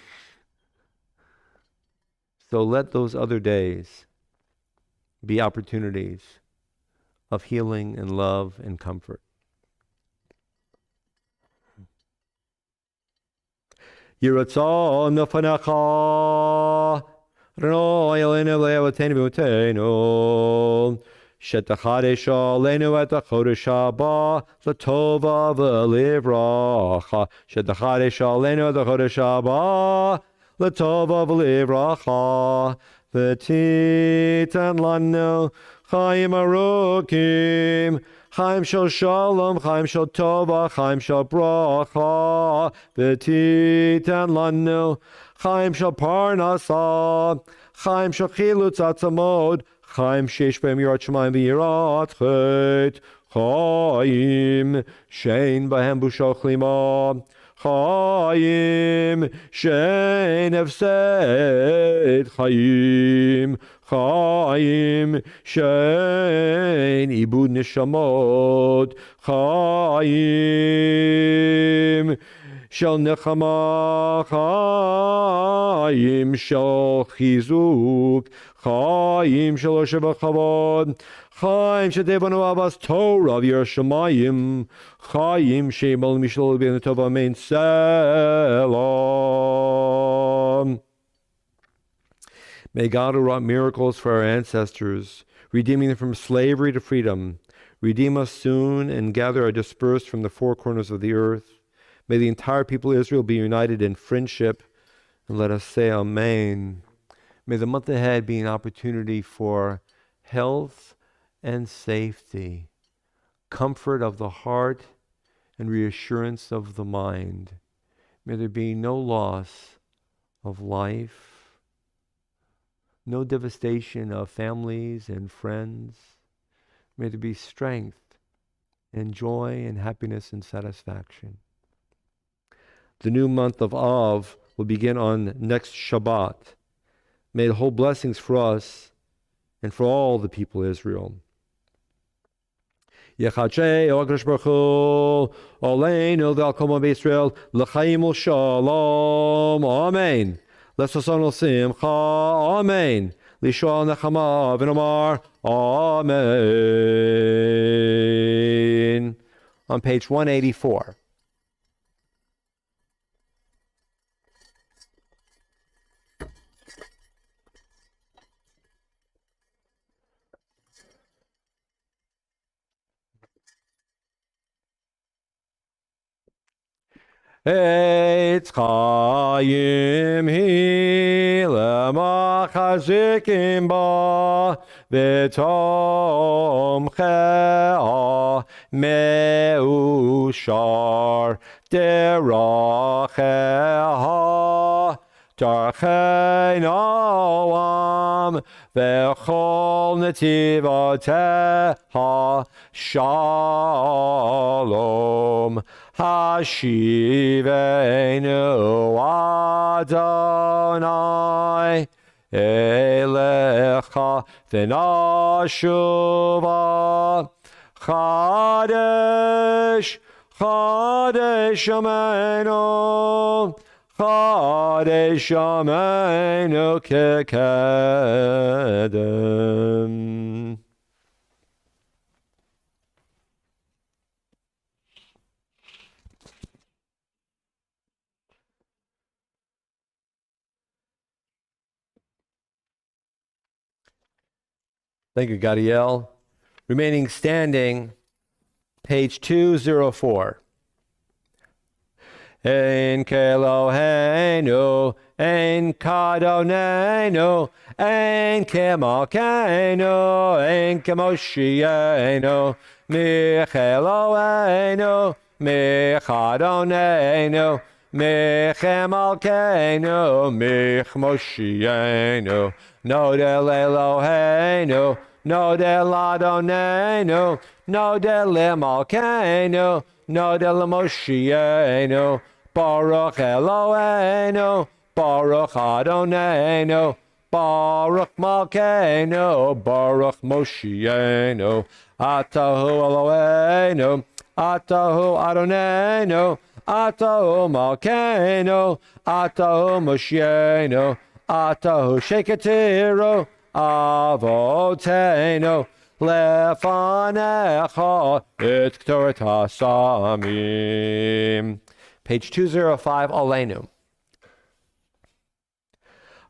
A: So let those other days be opportunities of healing and love and comfort.
B: Yiratzon Nafanecha Adonai Elenu Le'avatenu B'Mutenu Shetachadesh Alenu Et HaChodesh Haba L'Tova V'Livracha Shetachadesh Alenu Et HaChodesh Haba L'Tova V'Livracha V'Titan Lanu Chaim Arukim Chaim shel shalom, chaim shel tova, chaim shel bracha, v'titan lanu, chaim shel parnasa, chaim shel chilutz atzamod, chaim sheish b'hem yirat shamayim v'yirat chet, chaim shein b'hem busha chlima, chaim shein hefsed, chaim Chaim shein ibud neshamot Chaim shel nechama Chaim shel chizuk Chaim shel osher v'chavod Chaim shedevanu avas Torah v'yerushalayim Chaim sheimol mishal b'nei tova mein selam. May God, who wrought miracles for our ancestors, redeeming them from slavery to freedom, redeem us soon and gather our dispersed from the four corners of the earth. May the entire people of Israel be united in friendship, and let us say Amen. May the month ahead be an opportunity for health and safety, comfort of the heart and reassurance of the mind. May there be no loss of life, no devastation of families and friends. May there be strength and joy and happiness and satisfaction. The new month of Av will begin on next Shabbat. May it hold blessings for us and for all the people of Israel. Yechache Ogrash Baruch Hu Oleinu V'al Kol B'Yisrael L'chaim U'Shalom. Amen. L'sason Simcha, Amen. L'shua Nechama V'Nomar, Amen. On page 184. Eitz Chaim hi l'machazikim ba v'tomchea me'ushar derachea Tarchei noam v'chol netivoteha shalom hashivenu Adonai elecha v'nashuva Chadesh Chadesh Amenu Chadesh Amenu Kekedem. Thank you, Gadiel. Remaining standing, page 204. En Keloheinu, en Kadonenu, en Kemalkeinu, en Kemoshienu, Micheloheinu, Michadonenu, Michemalkeinu, Michmoshienu, Nodel Eloheinu, Nodel Adonenu, Nodel Emalkeinu, Nodel Moshienu, Baruch Eloheinu, Baruch Adonenu, Baruch Malkeinu, Baruch Moshienu, Atahu Eloheinu, Atahu Adonenu, Atahu Malkeinu, Atahu Moshienu, Atahu sheketiru avotenu lefanecha et ktoratas amim. Page 205, Aleinu.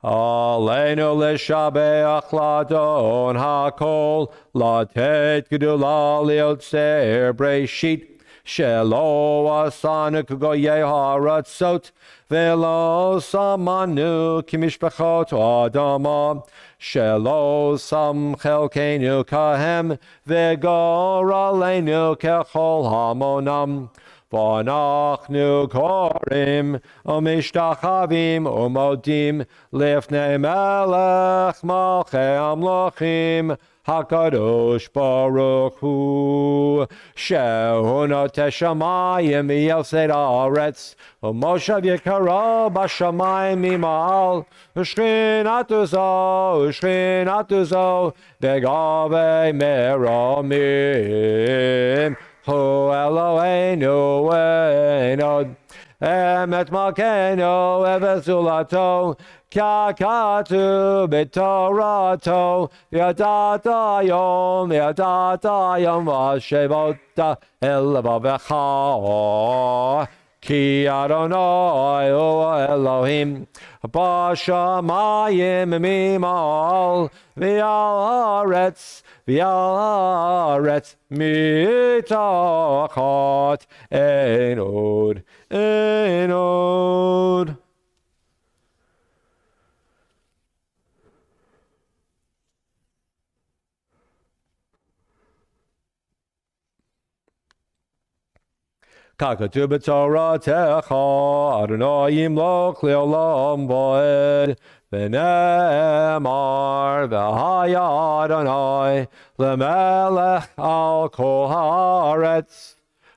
B: Aleinu leshabeach ladon hakol latet gedula liotzer breshit shelo asanu kugoye haratzot velo samanu kimishpachot adama shelo sam chelkenu kahem vegor aleinu kechol hamonam Vanachnu korim umishtachavim umodim lifnei melech malchei amlochim hakadosh baruch hu shehu noteh shamayim v'yosed haaretz umoshav yikara b'shamayim mimal ushchinatu zo begavei meramim Hu Eloheinu Enod Emet Malkeinu Evezulato Kakatu B'Torato Yadata Yom Vashevota Elavavecha Ki Adonai Hu Elohim Bashamayim Mimal V'al Haaretz mitachot enod. Kakatu b'toratecha Adonai yimloch le'olam va'ed V'ne'emar v'haya Adonai le'melech al kol haaretz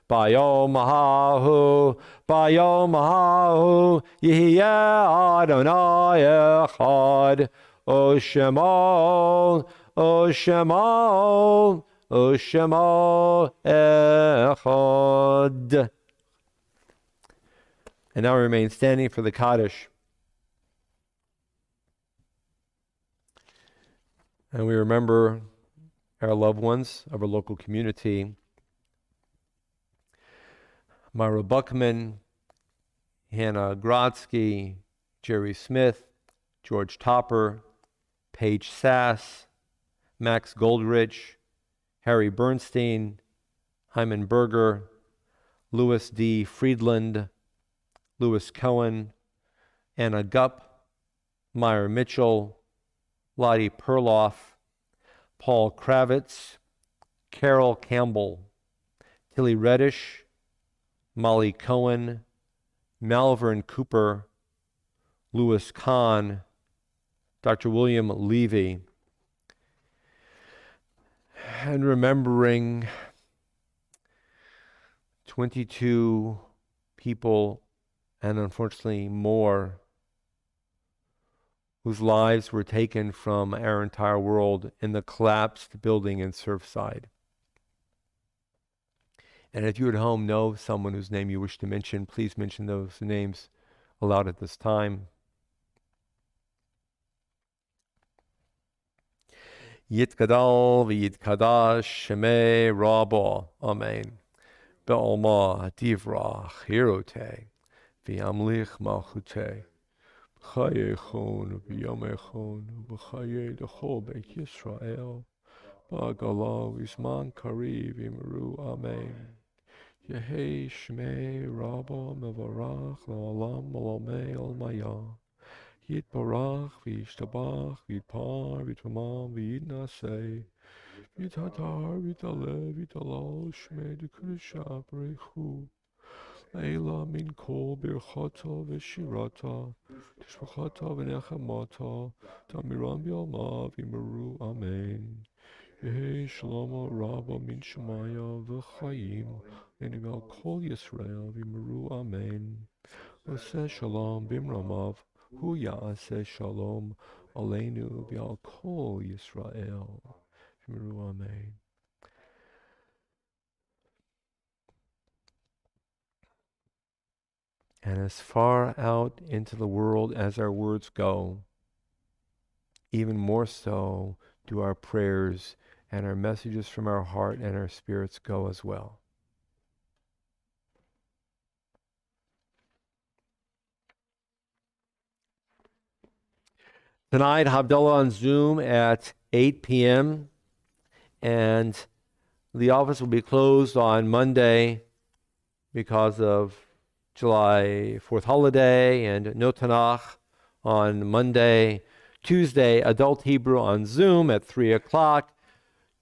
B: Bayom hahu Yihye Adonai echad U'shemo echad. And now we remain standing for the Kaddish. And we remember our loved ones of our local community. Myra Buckman, Hannah Grodsky, Jerry Smith, George Topper, Paige Sass, Max Goldrich, Harry Bernstein, Hyman Berger, Louis D. Friedland, Louis Cohen, Anna Gupp, Meyer Mitchell, Lottie Perloff, Paul Kravitz, Carol Campbell, Tilly Reddish, Molly Cohen, Malvern Cooper, Louis Kahn, Dr. William Levy, and remembering 22 people, and unfortunately more, whose lives were taken from our entire world in the collapsed building in Surfside. And if you at home know someone whose name you wish to mention, please mention those names aloud at this time. Yitkadal v'yitkadash shemei Rabba. Amen. Be'alma divrach hirote v'yamlich malchute. Chayechon v'yamechon v'chaye d'chol beit Yisrael. Ba'gala v'zman kariv v'imru. Amen. Yehei shmei Rabba mevarach la'olam olamei olmaya. Yitbarach v'yishtabach v'yitpar v'yitamam v'yitnaseh. V'yitadar v'yitaleh v'yitalal shmei d'kudusha b'rechu. Eila min kol birchata v'shirata, tishbachata v'nechamata, tamiram v'yalma v'yimaru. Amen. Yehi shlomo rabba min shemaya v'chayim, l'nigal kol Yisrael v'yimaru. Amen. Oseh shalom b'imramav, hu ya'aseh shalom aleinu v'yal kol Yisrael v'yimaru. Amen. And as far out into the world as our words go,
A: even more so do our prayers and our messages from our heart and our spirits go as well.
B: Tonight, Havdalah on Zoom at 8 p.m. And the office will be closed on Monday because of July 4th holiday, and no Tanakh on Monday. Tuesday, Adult Hebrew on Zoom at 3 o'clock.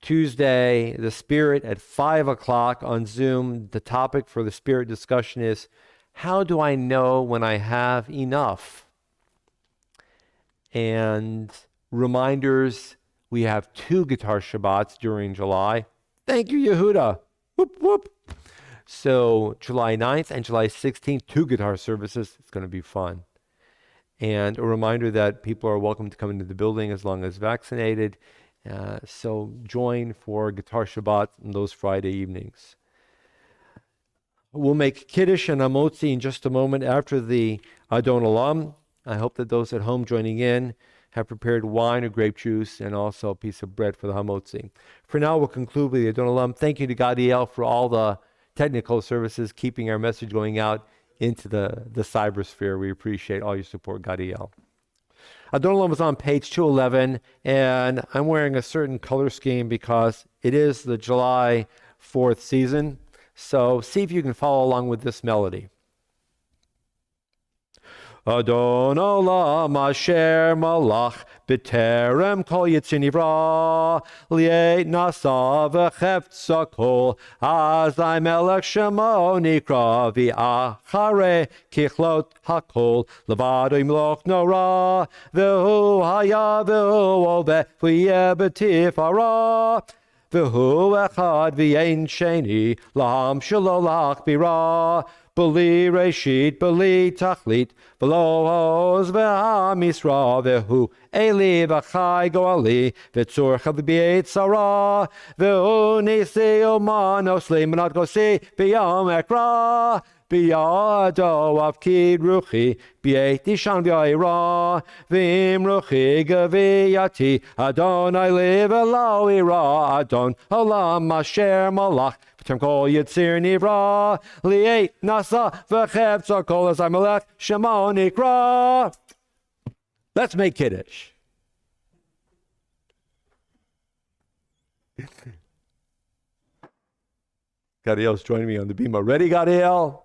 B: Tuesday, the Spirit at 5 o'clock on Zoom. The topic for the Spirit discussion is, how do I know when I have enough? And reminders, we have 2 guitar Shabbats during July. Thank you, Yehuda. Whoop, whoop. So July 9th and July 16th, 2 guitar services. It's going to be fun. And a reminder that people are welcome to come into the building as long as vaccinated. So join for Guitar Shabbat on those Friday evenings. We'll make Kiddush and Hamotzi in just a moment after the Adon Olam. I hope that those at home joining in have prepared wine or grape juice and also a piece of bread for the Hamotzi. For now, we'll conclude with the Adon Olam. Thank you to Gadiel for all the technical services, keeping our message going out into the cybersphere. We appreciate all your support, Gadiel. Adon Olam was on page 211, and I'm wearing a certain color scheme because it is the July 4th season. So see if you can follow along with this melody. Adon Olam asher malach b'terem kol yitzin nivra li'et nasa v'chefza kol azai melech shemo nikra v'achare kichlot hakol levado imloch nora v'hu haya v'hu oveh v'yeh b'tifara v'hu echad v'yein sheni l'ham shelo l'achbira B'li reshit, b'li tachlit, v'lo hoz v'ham yisra, v'hu eli v'chai goali, v'tzorcha v'b'yet tzara, v'hu nisi umanos li'manat gosi, b'yom ekra, b'yado avkid ruchi, b'yet ishan v'yira, v'im ruchi gaviyati, Adonai li v'lo ira, Adon olam asher malach, Term kol yitzir nivra, li'et nasa v'chefza kol azai melech shemo nikra. Let's make Kiddush. Gadiel's joining me on the bima. Ready, Gadiel?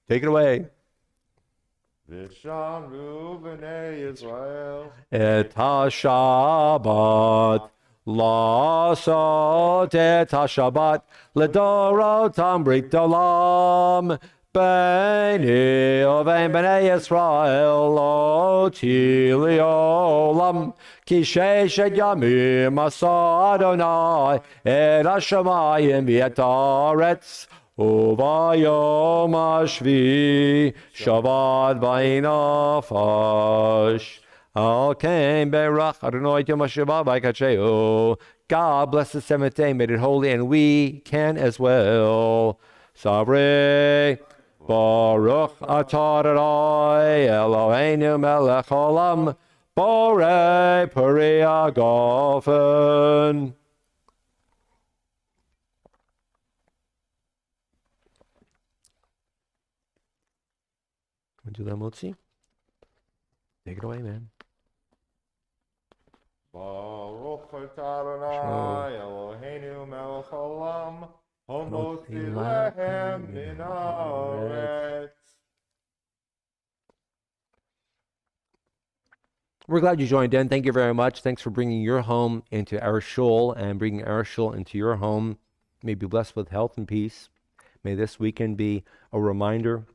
B: Take it away.
C: V'shamru b'nei Yisrael
B: Et ha-Shabbat. Lasot et ha-Shabbat ledorotam brit olam B'nei uvein b'nei Yisrael oti li'olam ki sheshet yamim asa Adonai et ha-shamayim v'et haaretz uvayom hashvi Shabbat v'inafash Al Kain Berach Adonai Yom HaShabbat V'Yikacheu. God bless the seventh day, made it holy, and we can as well. Savrei Baruch Atah Adonai Eloheinu Melech Olam Borei Peri HaGofen. Want to do that, Motzi? Take it away, man.
C: Baruch atah Adonai Eloheinu melech haolam homotzi lehem min haaretz.
B: We're glad you joined in. Thank you very much. Thanks for bringing your home into our shul and bringing our shul into your home. May you be blessed with health and peace. May this weekend be a reminder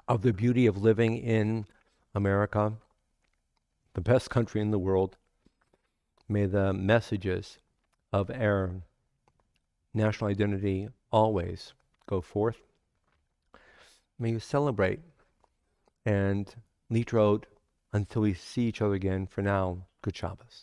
B: of the beauty of living in America, the best country in the world. May the messages of our national identity always go forth. May you celebrate and litrot until we see each other again. For now, good Shabbos.